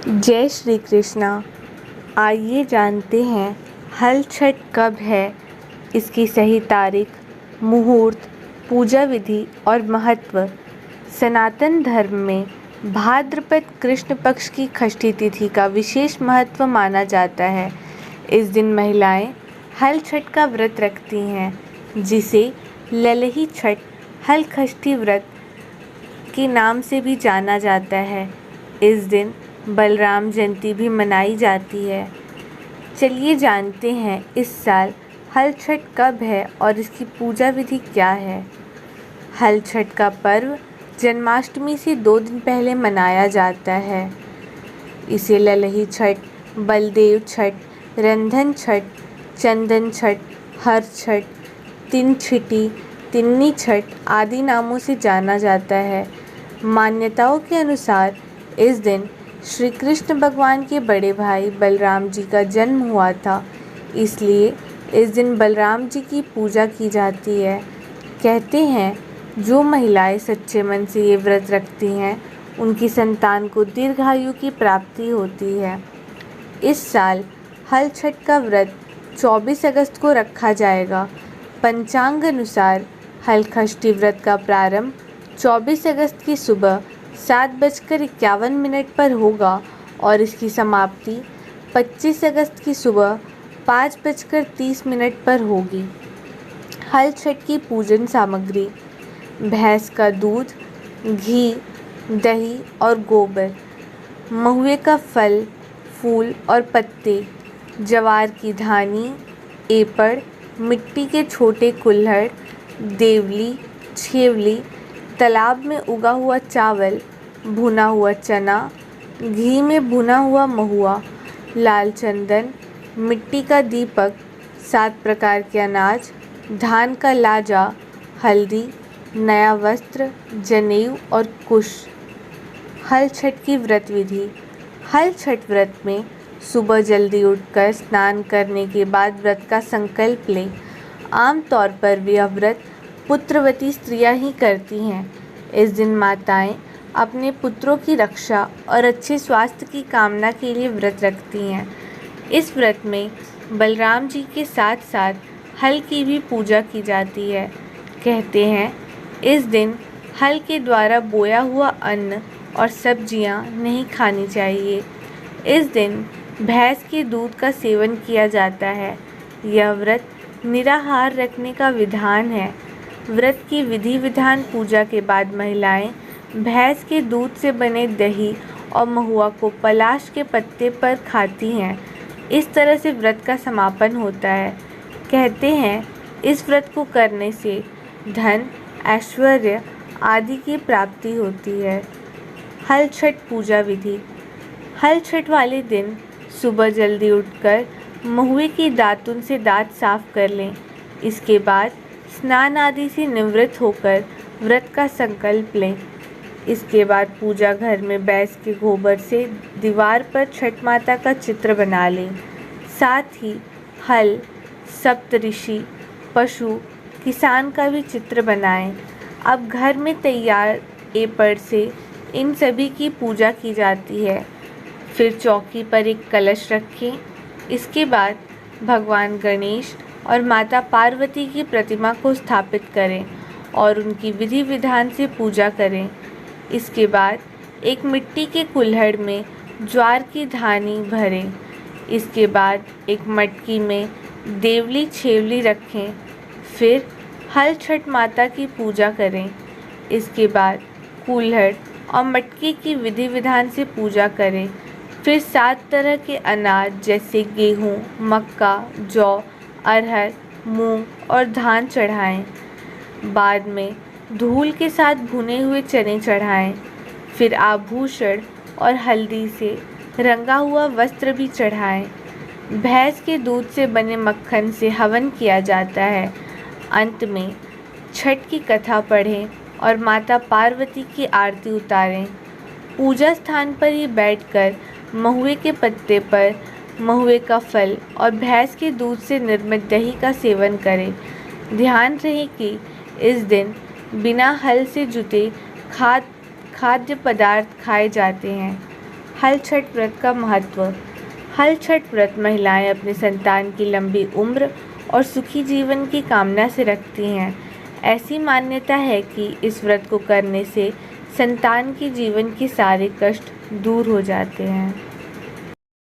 जय श्री कृष्णा। आइए जानते हैं हल छठ कब है, इसकी सही तारीख, मुहूर्त, पूजा विधि और महत्व। सनातन धर्म में भाद्रपद कृष्ण पक्ष की षष्ठी तिथि का विशेष महत्व माना जाता है। इस दिन महिलाएं हल छठ का व्रत रखती हैं, जिसे ललही छठ, हल षष्ठी व्रत के नाम से भी जाना जाता है। इस दिन बलराम जयंती भी मनाई जाती है। चलिए जानते हैं इस साल हल छठ कब है और इसकी पूजा विधि क्या है। हल छठ का पर्व जन्माष्टमी से 2 दिन पहले मनाया जाता है। इसे ललही छठ, बलदेव छठ, रंधन छठ, चंदन छठ, हर छठ, तिनछिटी, तिन्नी छठ आदि नामों से जाना जाता है। मान्यताओं के अनुसार इस दिन श्री कृष्ण भगवान के बड़े भाई बलराम जी का जन्म हुआ था, इसलिए इस दिन बलराम जी की पूजा की जाती है। कहते हैं जो महिलाएं सच्चे मन से ये व्रत रखती हैं, उनकी संतान को दीर्घायु की प्राप्ति होती है। इस साल हल छठ का व्रत 24 अगस्त को रखा जाएगा। पंचांग अनुसार हल षष्ठी व्रत का प्रारंभ 24 अगस्त की सुबह 7:51 पर होगा और इसकी समाप्ति 25 अगस्त की सुबह 5:30 पर होगी। हल छठ की पूजन सामग्री: भैंस का दूध, घी, दही और गोबर, महुए का फल, फूल और पत्ते, ज्वार की धानी, एपड़, मिट्टी के छोटे कुल्हड़, देवली, छेवली, तालाब में उगा हुआ चावल, भुना हुआ चना, घी में भुना हुआ महुआ, लाल चंदन, मिट्टी का दीपक, 7 प्रकार के अनाज, धान का लाजा, हल्दी, नया वस्त्र, जनेऊ और कुश। हल छठ की व्रत विधि: हल छठ व्रत में सुबह जल्दी उठकर स्नान करने के बाद व्रत का संकल्प लें। आमतौर पर यह व्रत पुत्रवती स्त्रियां ही करती हैं। इस दिन माताएं अपने पुत्रों की रक्षा और अच्छे स्वास्थ्य की कामना के लिए व्रत रखती हैं। इस व्रत में बलराम जी के साथ साथ हल की भी पूजा की जाती है। कहते हैं इस दिन हल के द्वारा बोया हुआ अन्न और सब्जियां नहीं खानी चाहिए। इस दिन भैंस के दूध का सेवन किया जाता है। यह व्रत निराहार रखने का विधान है। व्रत की विधि विधान पूजा के बाद महिलाएं भैंस के दूध से बने दही और महुआ को पलाश के पत्ते पर खाती हैं। इस तरह से व्रत का समापन होता है। कहते हैं इस व्रत को करने से धन, ऐश्वर्य आदि की प्राप्ति होती है। हल छठ पूजा विधि: हल छठ वाले दिन सुबह जल्दी उठकर महुए की दातुन से दांत साफ कर लें। इसके बाद स्नान आदि से निवृत्त होकर व्रत का संकल्प लें। इसके बाद पूजा घर में भैंस के गोबर से दीवार पर छठ माता का चित्र बना लें। साथ ही हल, सप्तऋषि, पशु, किसान का भी चित्र बनाएं। अब घर में तैयार एपड़ से इन सभी की पूजा की जाती है। फिर चौकी पर एक कलश रखें। इसके बाद भगवान गणेश और माता पार्वती की प्रतिमा को स्थापित करें और उनकी विधि विधान से पूजा करें। इसके बाद एक मिट्टी के कुल्हड़ में ज्वार की धानी भरें। इसके बाद एक मटकी में देवली छेवली रखें। फिर हल छठ माता की पूजा करें। इसके बाद कुल्हड़ और मटकी की विधि विधान से पूजा करें। फिर 7 तरह के अनाज जैसे गेहूँ, मक्का, जौ, अरहर, मूंग और धान चढ़ाएं। बाद में धूल के साथ भुने हुए चने चढ़ाएं। फिर आभूषण और हल्दी से रंगा हुआ वस्त्र भी चढ़ाएं। भैंस के दूध से बने मक्खन से हवन किया जाता है। अंत में छठ की कथा पढ़ें और माता पार्वती की आरती उतारें। पूजा स्थान पर ही बैठकर महुए के पत्ते पर महुए का फल और भैंस के दूध से निर्मित दही का सेवन करें। ध्यान रहे कि इस दिन बिना हल से जुते खाद्य पदार्थ खाए जाते हैं। हल छठ व्रत का महत्व। हल छठ व्रत महिलाएं अपनी संतान की लंबी उम्र और सुखी जीवन की कामना से रखती हैं। ऐसी मान्यता है कि इस व्रत को करने से संतान के जीवन के सारे कष्ट दूर हो जाते हैं।